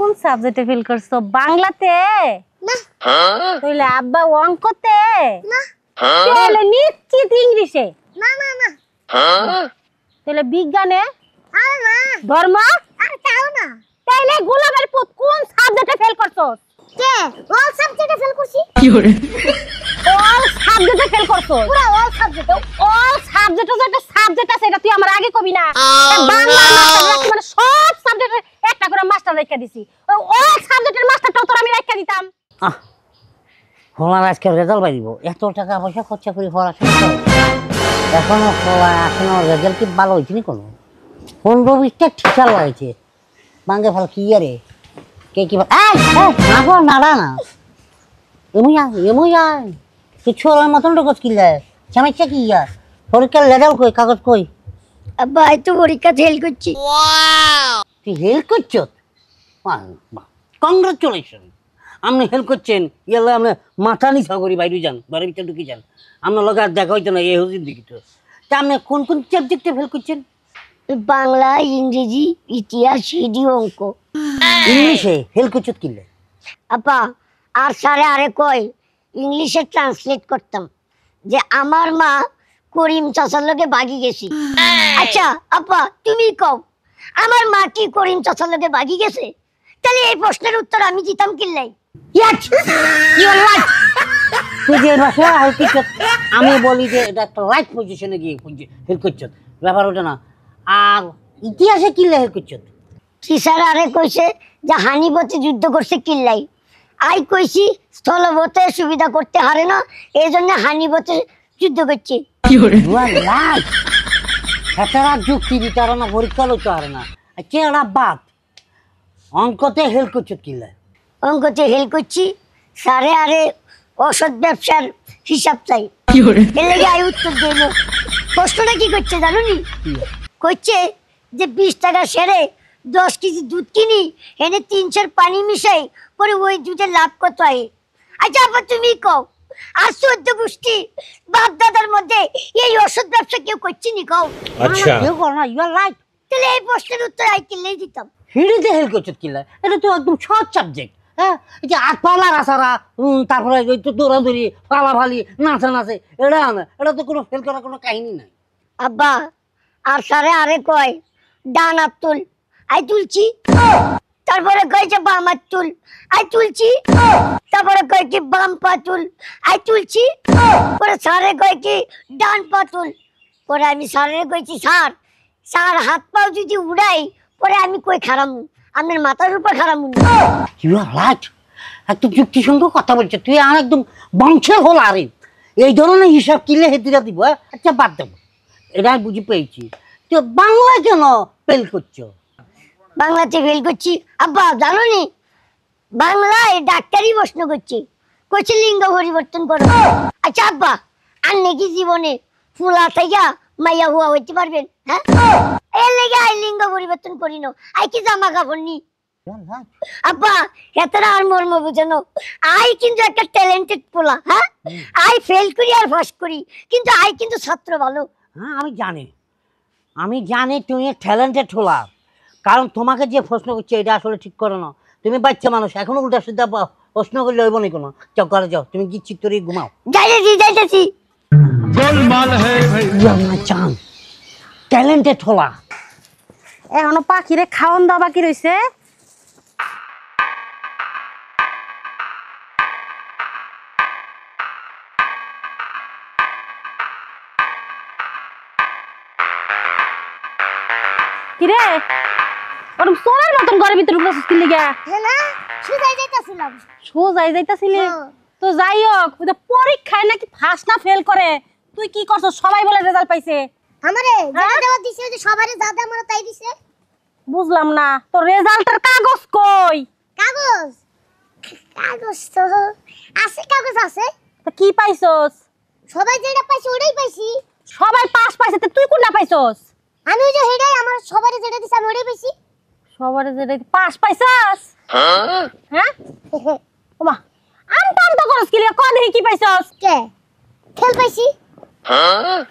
কোন সাবজেক্টে ফেল করছো? বাংলাতে না তাহলে আব্বা অঙ্কতে না তাহলে নিশ্চিত ইংলিশে না না না তাহলে বিজ্ঞানে আরে না ধর্ম আরে তাও না তাহলে গোলাপের পুত কোন সাবজেক্টে ফেল করছো? কে অল সাবজেক্টে ফেল করছি অল সাবজেক্টে ফেল করছো? পুরো অল সাবজেক্টে অল সাবজেক্টে যে একটা সাবজেক্ট আছে এটা তুই আমার আগে কবি না। বাংলা মাস্টার মানে সব সাবজেক্টের একটা করে মাস্টার রেখে দিছি। ওই অল সাবজেক্টের মাস্টারটাও তোর আমি রেখে দিতাম। আমার আজকে রেজাল্ট বাইব, এত টাকা পয়সা খরচা করে পড়াশোনা করে এখনো এখনো রেজাল্ট কি ভালো হয়েছে নি? কোনো 15-20টা টিচার লাগছে বাঙ্গে ভালো কি আরে কে কি নাগো নাড়া না এমুই কিছু ওর মতন ঢোকস কিনলে চামাইছে কি ইয়া পরীক্ষার লেটার কই কাগজ কই? আব্বা এই তো পরীক্ষা ফেল করছি। তুই হেল্প করছ? কংগ্রাচুলেশন, আপনি হেল্প করছেন। ইয়ালে আপনি মাথা নিচা করি বাইরে যান, ঘরের ভিতরে ঢুকে যান। আপনার লগে আর দেখা হইতো না এই হুজুর দিকে। তো তা আপনি কোন কোন সাবজেক্টে ফেল করছেন? বাংলা, ইংরেজি, ইতিহাস, হিন্দি, অঙ্ক। ইংলিশে হেল করছত কিনলে? আপা আর স্যারে আরে কয় ইংলিশে ট্রান্সলেট করতাম যে আমার মা করিম চাচার লগে ভাগি গেছি। আচ্ছা আপা তুমি কও আমার মা কি করিম চাচার লগে ভাগি গেছে? তাহলে এই প্রশ্নের উত্তর আমি দিতাম কিল্লাই। তুই যে ভাষা হেল করছত, আমি বলি যে এটা একটা রাইট পজিশনে গিয়ে হেল করছত, ব্যাপার ওটা না। আর ইতিহাসে কিনলে হেল করছত? টিচার আরে কইছে যে হানিপথে যুদ্ধ করছে কিল্লাই। আই কইছি স্থলপথে সুবিধা করতে হারে না, এই জন্য হানিপথে যুদ্ধ করছে। হেতারা যুক্তি দিতে পারে না, পরীক্ষা লইতে পারে না। চেহারা বাদ অঙ্কতে হেল করছত কিনলে? অঙ্কতে হেল করছি, স্যারে আরে অসৎ ব্যবসার হিসাব চাই, এর লেগে আই উত্তর দিল। প্রশ্নটা কি করছে জানো নি? করছে যে 20 টাকা সেরে 10 কেজি দুধ কিনি, এনে 300 পানি মিশাই পরে ওই দুধের লাভ কত হয়? আচ্ছা আবার তুমি কও আর 14 গোষ্ঠী বাপ দাদার মধ্যে এই অসৎ ব্যবসা কেউ করছে নি? কও আচ্ছা কেউ করে না, ইউ আর রাইট। তাহলে এই প্রশ্নের উত্তর আই কিনলেই দিতাম। হিড়িতে হেল করছত কিনলে? এটা তো একদম সহজ সাবজেক্ট। হ্যাঁ, এই যে আটপালা রাসারা, তারপরে ওই তো দৌড়াদৌড়ি, ফালাফালি, নাচা নাচে, এটা তো কোনো ফেল করার কোনো কাহিনী নাই। আব্বা আর স্যারে আরে কয় ডান হাত তুল, আই তুলছি। তারপরে কয় যে বাম হাত তুল, আই তুলছি। তারপরে কয় কি বাম পা তুল, আই তুলছি। পরে স্যারে কয় কি ডান পা তুল। পরে আমি স্যারে কইছি স্যার হাত পাও যদি উড়াই পরে আমি কই খারামু? আপনার মাথার উপর খারামু? ইউ আর রাইট, একদম যুক্তিসঙ্গ কথা বলছে তুই। আর একদম বংশের হল আরে এই ধরনের হিসাব কিনলে হেতিরা দিব। আচ্ছা বাদ দেবো, এটা আমি বুঝি পেয়েছি। তো বাংলা কেন ফেল করছো? বাংলাতে ফেল করছি আব্বা জানো নি? বাংলায় ডাক্তারি প্রশ্ন করছে, কইছে লিঙ্গ পরিবর্তন করো। আচ্ছা আব্বা আর নাকি জীবনে ফুলা থাইয়া মাইয়া হুয়া হইতে পারবেন? হ্যাঁ, এর লেগে আই লিঙ্গ পরিবর্তন করি না, আই কি জামা কাপড় নি। আব্বা এতটা আর মর্ম বুঝানো, আই কিন্তু একটা ট্যালেন্টেড পোলা। হ্যাঁ, আই ফেল করি আর পাস করি, কিন্তু আই কিন্তু ছাত্র ভালো। হ্যাঁ আমি জানি তুমি ট্যালেন্টেড হলা, কারণ তোমাকে যে প্রশ্ন করছে এটা আসলে ঠিক করো না। তুমি বাচ্চা মানুষ, এখনো উল্টা সিদ্ধা প্রশ্ন করলে হইব না কোনো। যাও ঘরে যাও, তুমি কি চিত্ত করে ঘুমাও। যাইতেছি চান ট্যালেন্টেড হলা। এখনো পাখিরে খাওয়ান দাওয়া বাকি রইছে। কিরে ওরকম সোনার মতন ঘরের ভিতরে ঢুকছিস কি লিগা? না সুজাই যাইতাছিলাম। সোজাই যাইতাছিলি? তো যাই হোক, ওই যে পরীক্ষায় নাকি ফার্স্ট না ফেল করে, তুই কি করছস? সবাই বলে রেজাল্ট পাইছে। আমারে যেটা দেওয়া দিছে যে সবারে যা দে আমারে তাই দিছে। বুঝলাম না তো রেজাল্টের কাগজ কই? কাগজ তো আছে, কাগজ আছে। তো কি পাইছস? সবাই যেটা পাইছে ওটাই পাইছি। সবাই পাস পাইছে, তো তুই কোনটা পাইছস? আমি ওই যে হেডাই আমার সবারে যেটা দিছে আমি ওটাই পাইছি। সবারে যেটা পাস পাইছস? হ্যাঁ ওমা আমতা করস কি লিগা? কোন দেখি কি পাইছস? কে ফেল পাইছি?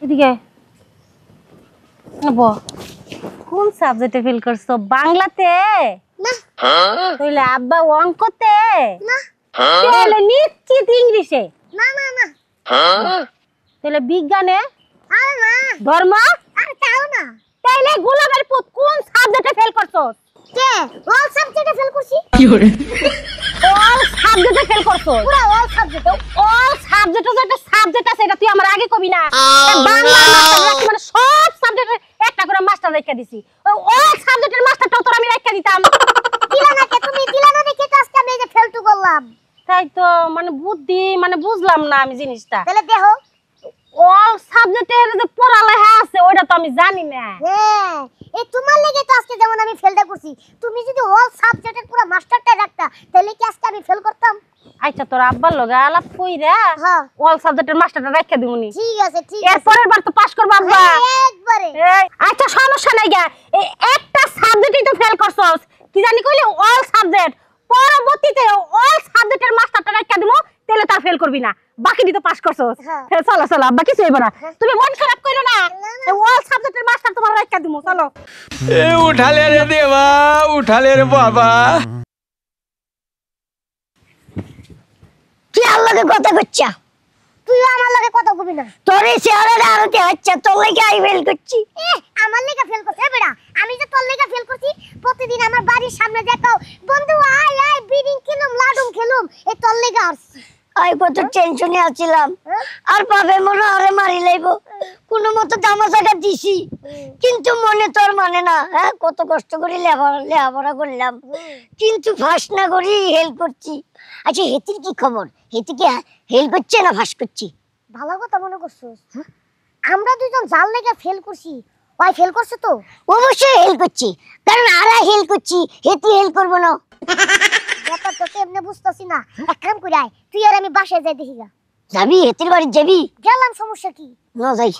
এদিকে কোন সাবজেক্টে ফেল করছো? বাংলাতে না তাহলে আব্বা অঙ্কতে না তাহলে নিশ্চিত ইংলিশে না না না তাহলে বিজ্ঞানে আরে না ধর্ম আরে তাও না তাইলে গোলাপের পুত কোন সাবজেক্টে ফেল করছস কে অল সাবজেক্টে ফেল করছি অল সাবজেক্টে ফেল করছস পুরো অল সাবজেক্টে অল সাবজেক্টে যে একটা সাবজেক্ট আছে এটা তুই আমার আগে কবি না বাংলা মাস্টার রাখি মানে সব সাবজেক্টের একটা করে মাস্টার রেখে দিছি অল সাবজেক্টের মাস্টারটাও তোর আমি রেখে দিতাম দিলা না কে তুমি দিলা না দেখে তো আজকে আমি এই যে ফেলটু করলাম তাই তো মানে বুদ্ধি মানে বুঝলাম না আমি জিনিসটা তাহলে দেখো অল সাবজেক্টের যে পড়ালেখা আছে ওইটা তো আমি জানি না হ্যাঁ এই তোমার লেগে তো আজকে যেমন আমি ফেলটা করছি তুমি যদি অল সাবজেক্টের পুরো মাস্টারটা রাখতা তাহলে কি আজকে আমি ফেল করতাম আচ্ছা তোর আব্বার লগে আলাপ কইরা হ্যাঁ অল সাবজেক্টের মাস্টারটা রেখে দিবনি ঠিক আছে ঠিক এর আছে পরের বার তো পাস করব আব্বা একবারে এই, আচ্ছা সমস্যা নাই গা এই একটা সাবজেক্টই তো ফেল করছস কি জানি কইলি অল সাবজেক্ট পরবর্তীতে অল সাবজেক্টের মাস্টারটা রেখে দিমু তাহলে তা ফেল করবি না বাকিটি তো পাস করছস হ্যাঁ। চলো চলো আব্বা কিছু হইব না তুমি মন খারাপ কইরো না না, অল সাবজেক্টের মাস্টার তোমার রেখে দিমু চলো এ উঠালে রে দেবা উঠালে রে বাবা তুই আমার লগে কথা কইছা তুই আমার লগে কথা কবি না তোর এই চেহারাটা আরো দেখাচ্ছে তোর লাগি আই ফেল করছি আমার লাগি ফেল করছে বেড়া আমি যে তোর লাগি ফেল করছি প্রতিদিন আমার বাড়ির সামনে দেখাও বন্ধু আয় আয় বিড়ি খেলুম লাডুম খেলুম এই তোর লাগি আসছি আই কত টেনশনে আছিলাম আর পাবে মনে আরে মারি লাইবো কোনো মতো দামাচাটা দিছি কিন্তু মনে তোর মানে না হ্যাঁ কত কষ্ট করে লেখাপড়া করলাম কিন্তু ফাঁস না করি হেল্প করছি আচ্ছা হেতির কি খবর হেতি কি হেল্প করছে না ফাঁস করছি ভালো কথা মনে করছিস আমরা দুজন জাল লেগে ফেল করছি ওই ফেল করছে তো অবশ্যই হেল্প করছি কারণ আরা হেল্প করছি হেতি হেল্প করবো না ব্যাপার তো কেমনে বুঝতেছি না এক কাম করে আয় তুই আর আমি বাসায় যাই দেখি গা যাবি হেতির বাড়ি যাবি গেলাম সমস্যা কি ন যাই